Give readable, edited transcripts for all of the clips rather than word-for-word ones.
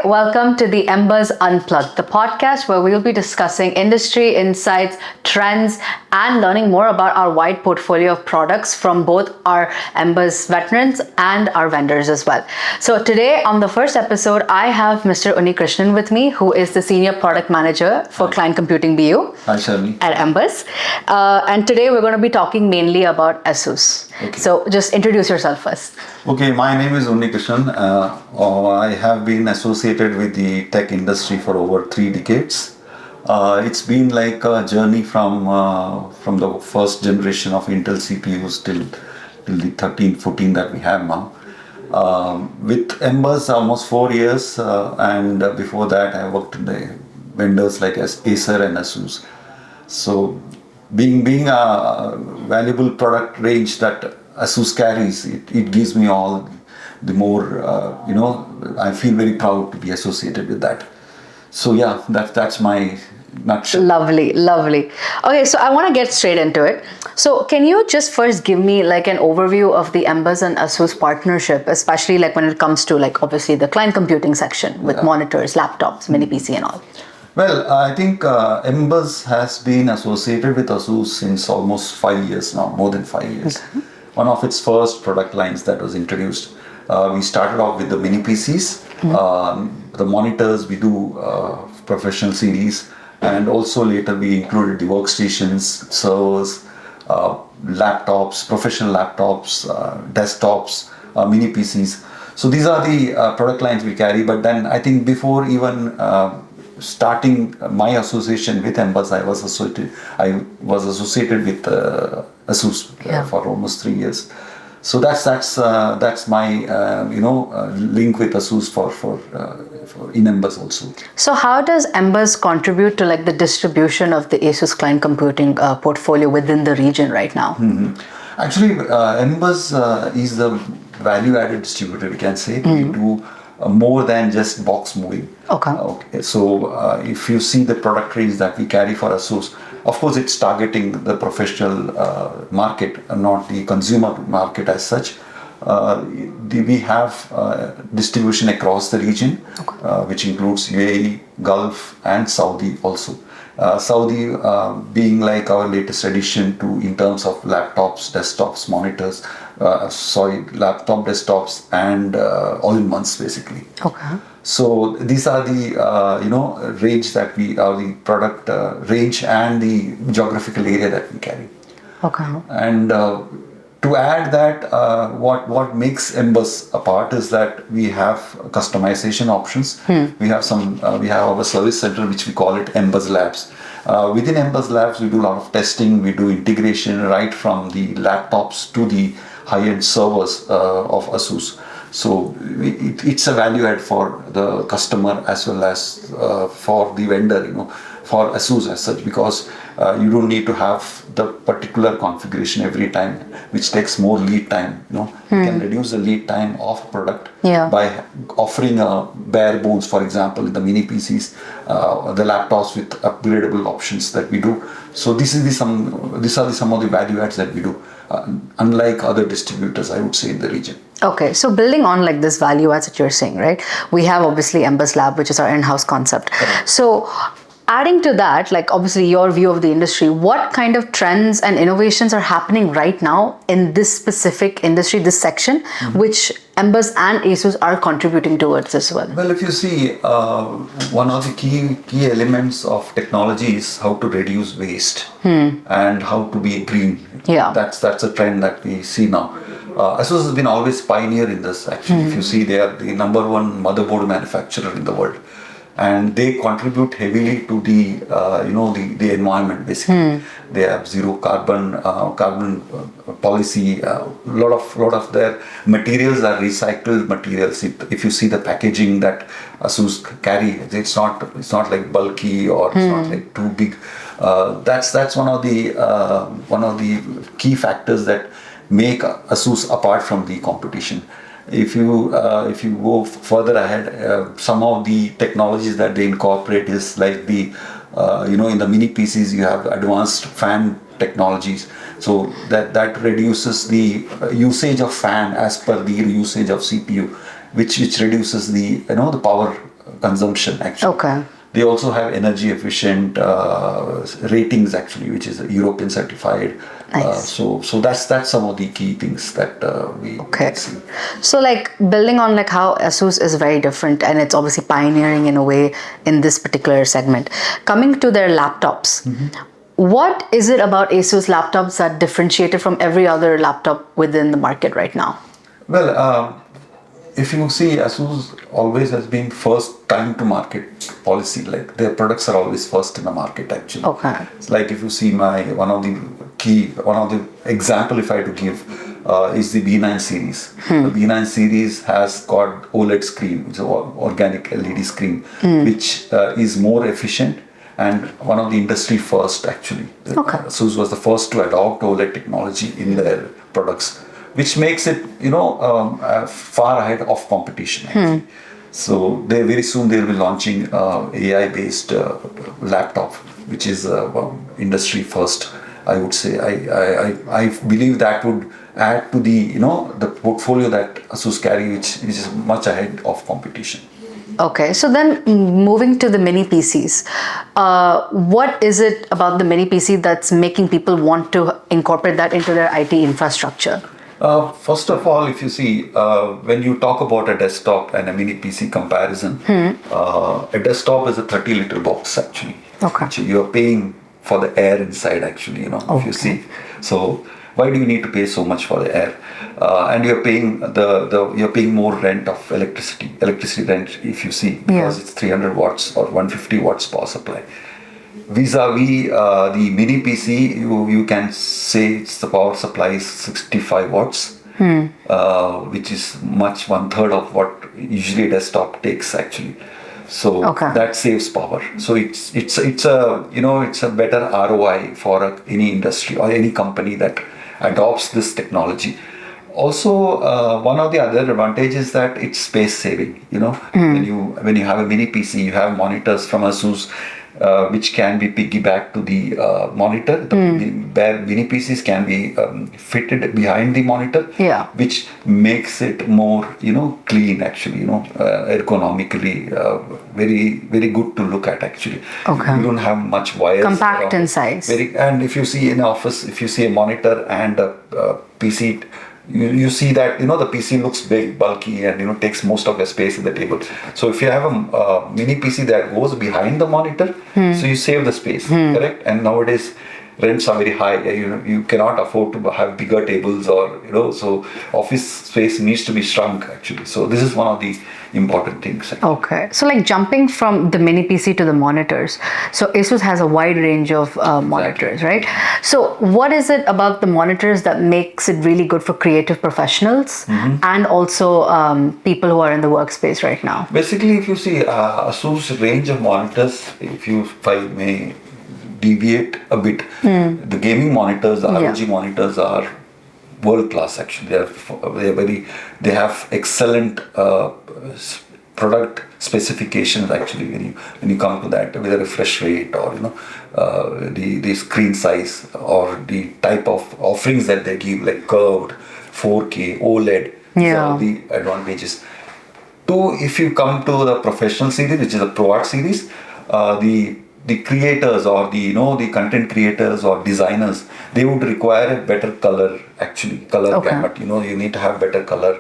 welcome to the MBUZZ Unplugged, the podcast where we will be discussing industry insights, trends, and learning more about our wide portfolio of products from both our MBUZZ veterans and our vendors as well. So today on the first episode, I have Mr. Unnikrishnan with me, who is the Senior Product Manager for Client Computing BU at MBUZZ. And today we're going to be talking mainly about ASUS. Okay. So just introduce yourself first. Okay, my name is Unnikrishnan. I have been associated with the tech industry for over 3 decades. It's been like a journey from the first generation of Intel CPUs till the 13, 14 that we have now. With MBUZZ almost 4 years, and before that I worked in the vendors like Acer and ASUS. So being a valuable product range that ASUS carries, it gives me all the more, I feel very proud to be associated with that. So yeah, that's my nutshell. Lovely. Okay, so I want to get straight into it. So can you just first give me like an overview of the MBUZZ and ASUS partnership, especially like when it comes to like obviously the client computing section with monitors, laptops, mini PC and all? Well, I think MBUZZ has been associated with ASUS since almost 5 years now, more than 5 years. Okay. One of its first product lines that was introduced. We started off with the mini PCs, the monitors, we do professional series, and also later we included the workstations, servers, laptops, professional laptops, desktops, mini PCs. So these are the product lines we carry. But then I think before even starting my association with MBUZZ, I was associated with ASUS for almost 3 years. So that's my link with ASUS for in MBUZZ also. So how does MBUZZ contribute to like the distribution of the ASUS client computing portfolio within the region right now? Mm-hmm. Actually, MBUZZ is the value-added distributor, we can say. We do more than just box moving. Okay. So if you see the product range that we carry for ASUS, of course it's targeting the professional market and not the consumer market as such. We have distribution across the region, which includes UAE, Gulf and Saudi also. Saudi being like our latest addition in terms of laptops, desktops, monitors, laptop desktops and all-in-ones basically. Okay. So these are the range that the product range and the geographical area that we carry. Okay. And to add that, what makes MBUZZ apart is that we have customization options. We have our service center, which we call it MBUZZ Labs. Within MBUZZ Labs, we do a lot of testing. We do integration right from the laptops to the high-end servers of ASUS. So it's a value add for the customer as well as for the vendor, for ASUS as such, because you don't need to have the particular configuration every time, which takes more lead time. You can reduce the lead time of product by offering bare bones, for example, in the mini PCs, the laptops with upgradable options that we do. So these are some of the value adds that we do, unlike other distributors, I would say, in the region. Okay, so building on like this value adds that you're saying, right? We have obviously MBUZZ Lab, which is our in-house concept. Correct. So adding to that, like obviously your view of the industry, what kind of trends and innovations are happening right now in this specific industry, this section, which MBUZZ and ASUS are contributing towards as well? Well, if you see, one of the key elements of technology is how to reduce waste and how to be green. Yeah. That's a trend that we see now. ASUS has been always pioneer in this actually. If you see, they are the #1 motherboard manufacturer in the world. And they contribute heavily to the environment basically. They have zero carbon policy. Lot of their materials are recycled materials. If you see the packaging that ASUS carry, it's not like bulky or it's not like too big. That's one of the key factors that make ASUS apart from the competition. If you go further ahead, some of the technologies that they incorporate is like in the mini PCs you have advanced fan technologies, so that reduces the usage of fan as per the usage of CPU, which reduces the the power consumption actually. Okay. They also have energy efficient ratings actually, which is European certified. Nice. So that's some of the key things that we see. So like building on like how ASUS is very different and it's obviously pioneering in a way in this particular segment. Coming to their laptops, what is it about ASUS laptops that differentiated from every other laptop within the market right now? Well, if you see, ASUS always has been first time to market policy. Like their products are always first in the market actually. Okay. It's like if you see one of the example if I had to give is the B9 series. The B9 series has got OLED screen, which is organic LED screen, which is more efficient and one of the industry first actually. Okay. ASUS was the first to adopt OLED technology in their products, which makes it far ahead of competition actually. So they very soon they'll be launching AI based laptop, which is industry first, I would say. I believe that would add to the the portfolio that ASUS carry, which is much ahead of competition. Okay, so then moving to the mini PCs, what is it about the mini PC that's making people want to incorporate that into their IT infrastructure? First of all, if you see, when you talk about a desktop and a mini PC comparison, a desktop is a 30-liter box actually. Okay. So you are paying for the air inside actually, if you see. So why do you need to pay so much for the air? And you're paying you're paying more rent of electricity rent if you see, because it's 300 watts or 150 watts power supply. Vis-a-vis the mini PC, you can say it's the power supply is 65 watts, which is much 1/3 of what usually a desktop takes actually. So that saves power. So it's a better ROI for any industry or any company that adopts this technology. Also, one of the other advantages is that it's space saving. When you have a mini PC, you have monitors from ASUS, which can be piggybacked to the monitor. The mini PCs can be fitted behind the monitor, which makes it more, clean actually, ergonomically, very, very good to look at actually. Okay. You don't have much wires. Compact in size. And if you see in office, if you see a monitor and a PC, you see that the PC looks big, bulky, and takes most of the space in the table. So if you have a mini PC that goes behind the monitor, so you save the space, correct? And nowadays rents are very high. You cannot afford to have bigger tables or so office space needs to be shrunk actually. So this is one of the important things actually. Okay, so like jumping from the mini PC to the monitors, so ASUS has a wide range of monitors, right? So what is it about the monitors that makes it really good for creative professionals and also people who are in the workspace right now? Basically, if you see ASUS range of monitors, if I may deviate a bit, the gaming monitors, the ROG monitors are world class actually. They have excellent product specifications actually when you come to that, with a refresh rate or the screen size or the type of offerings that they give, like curved, 4K, OLED. These are all the advantages. Two, if you come to the professional series, which is the Pro Art series, the creators or the content creators or designers, they would require a better color gamut. You need to have better color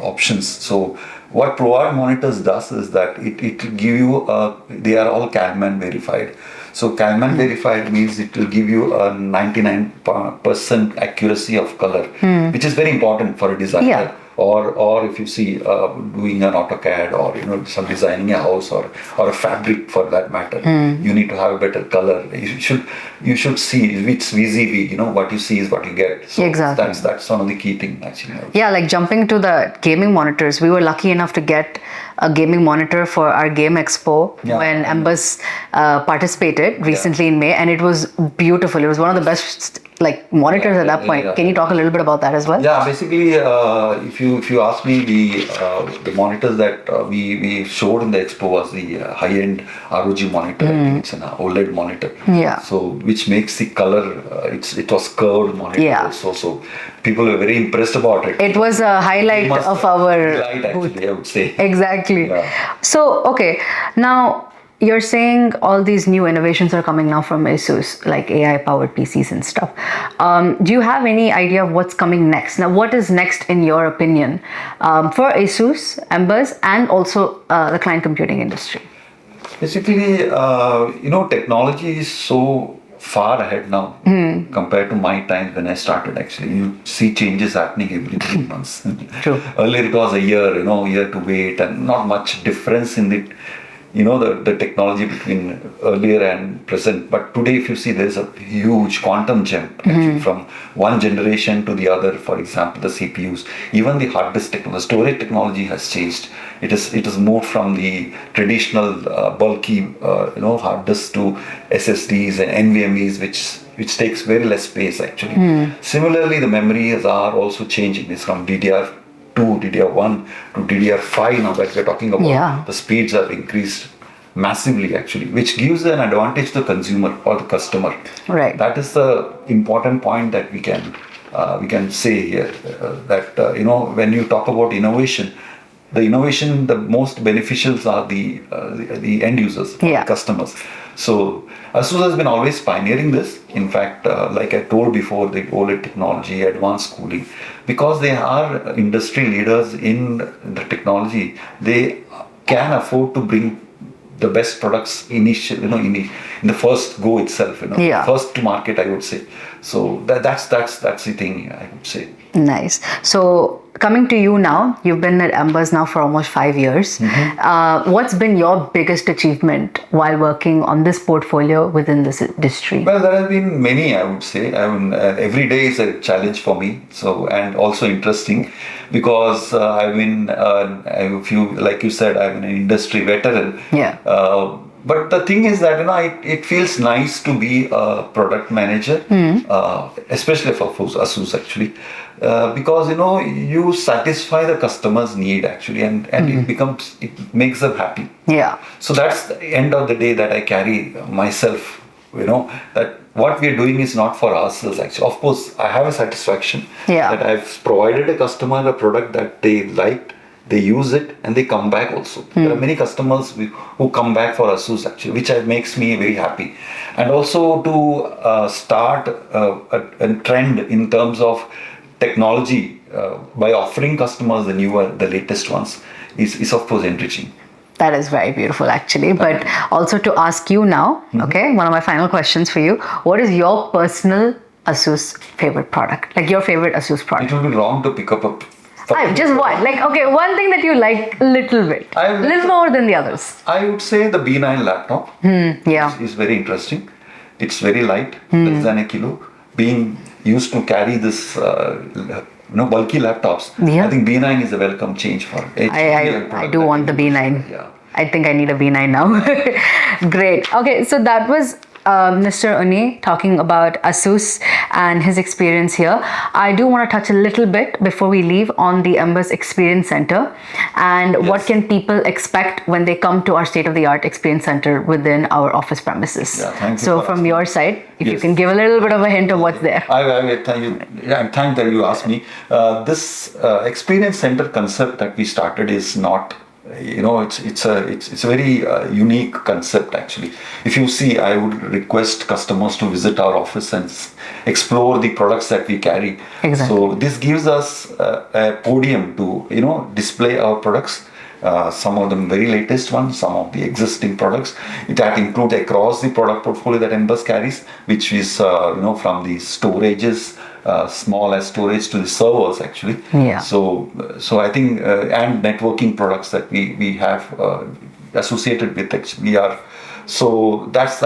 options. So what Pro Art monitors does is that it will give you they are all CalMan verified. So CalMan verified means it will give you a 99% accuracy of color, which is very important for a designer. Or if you see doing an AutoCAD or some designing a house or a fabric for that matter, you need to have a better color. You should see it's vis-a-vis, what you see is what you get. So exactly. That's one of the key things actually. Yeah, like jumping to the gaming monitors, we were lucky enough to get a gaming monitor for our Game Expo when MBUZZ participated recently in May, and it was beautiful. It was one of the best like monitors at that point. Can you talk a little bit about that as well? Yeah, basically, if you ask me, the monitors that we showed in the expo was the high-end ROG monitor. I think it's an OLED monitor. Yeah. So which makes the color, it was curved monitor also. So people were very impressed about it. It was a highlight of our light, booth. actually, I would say. Exactly. Yeah. So, okay, now you're saying all these new innovations are coming now from ASUS, like AI-powered PCs and stuff. Do you have any idea of what's coming next? Now, what is next in your opinion for ASUS, MBUZZ, and also the client computing industry? Basically, technology is so far ahead now compared to my time when I started. Actually, you see changes happening every 3 months. True. Earlier it was a year, year to wait, and not much difference in the technology between earlier and present. But today, if you see, there's a huge quantum jump actually from one generation to the other. For example, the CPUs, even the hard disk technology, storage technology has changed. It has moved from the traditional bulky hard disks to SSDs and NVMEs, which takes very less space actually. Similarly, the memories are also changing. It's from DDR2, DDR1 to DDR5 now that we're talking about. Yeah. The speeds have increased massively actually, which gives an advantage to the consumer or the customer. Right. That is the important point that we can say here. When you talk about innovation, the most beneficials are the end users, the customers. So ASUS has been always pioneering this. In fact, like I told before, the OLED technology, advanced cooling, because they are industry leaders in the technology, they can afford to bring the best products in the first go itself, first to market, I would say. So that's the thing, I would say. Nice. So coming to you now, you've been at MBUZZ now for almost 5 years. What's been your biggest achievement while working on this portfolio within this industry? Well, there have been many, I would say. Every day is a challenge for me. So, and also interesting because I've been, like you said, I'm an industry veteran. Yeah. But the thing is that it feels nice to be a product manager, especially for ASUS actually, because you satisfy the customer's need actually, and it makes them happy. Yeah. So that's the end of the day that I carry myself. That what we are doing is not for ourselves actually. Of course, I have a satisfaction that I've provided a customer a product that they liked. They use it and they come back also. There are many customers who come back for ASUS actually, which makes me very happy. And also to start a trend in terms of technology by offering customers the latest ones is of course enriching. That is very beautiful actually. But also to ask you now, okay, one of my final questions for you. What is your personal ASUS favorite product? Like your favorite ASUS product? It would be wrong to pick up just one. Like, okay, one thing that you like a little bit. A little more than the others. I would say the B9 laptop. Yeah. Is very interesting. It's very light, less than a kilo. Being used to carry this, bulky laptops. Yeah. I think B9 is a welcome change for HP. I do want the B9. Yeah. I think I need a B9 now. Great. Okay, so that was Mr. Unni talking about ASUS and his experience here. I do want to touch a little bit before we leave on the MBUZZ Experience Center and what can people expect when they come to our state-of-the-art Experience Center within our office premises. Yeah, thank you. So from your side, if you can give a little bit of a hint of what's there. I thank you. Yeah, I'm thanked that you asked me. This Experience Center concept that we started is not. It's a very unique concept actually. If you see, I would request customers to visit our office and explore the products that we carry. Exactly. So this gives us a podium to display our products. Some of them very latest ones, some of the existing products that include across the product portfolio that MBUZZ carries, which is from the storages, small as storage to the servers actually. Yeah. So I think and networking products that we have associated with actually are. So that's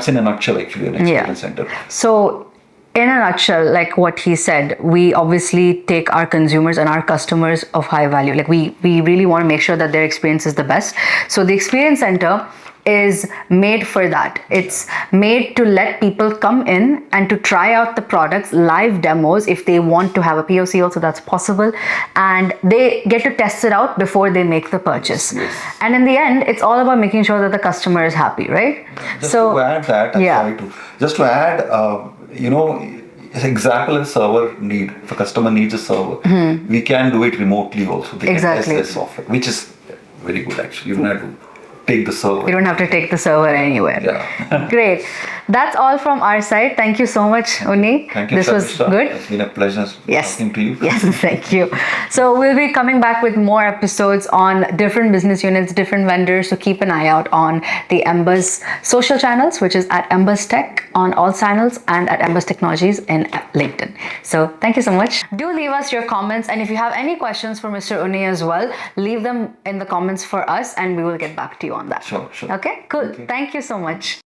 in a nutshell actually an Experience Center. So in a nutshell, like what he said, we obviously take our consumers and our customers of high value. Like we really want to make sure that their experience is the best. So the Experience Center is made for that. It's made to let people come in and to try out the products, live demos. If they want to have a POC also, that's possible, and they get to test it out before they make the purchase. Yes. And in the end, it's all about making sure that the customer is happy, right? Just to add that, example, a server need, if a customer needs a server, we can do it remotely also. They can test the software, which is very good actually. You don't have to take the server. You don't have to take the server anywhere. Yeah. Great. That's all from our side. Thank you so much, Unni. Thank you, This was Shamisha. good. It's been a pleasure talking to you. Yes, thank you. So we'll be coming back with more episodes on different business units, different vendors. So keep an eye out on the MBUZZ social channels, which is at MBUZZ Tech on all channels, and at MBUZZ Technologies in LinkedIn. So thank you so much. Do leave us your comments, and if you have any questions for Mr. Unni as well, leave them in the comments for us, and we will get back to you on that. Sure. Okay, cool. Thank you so much.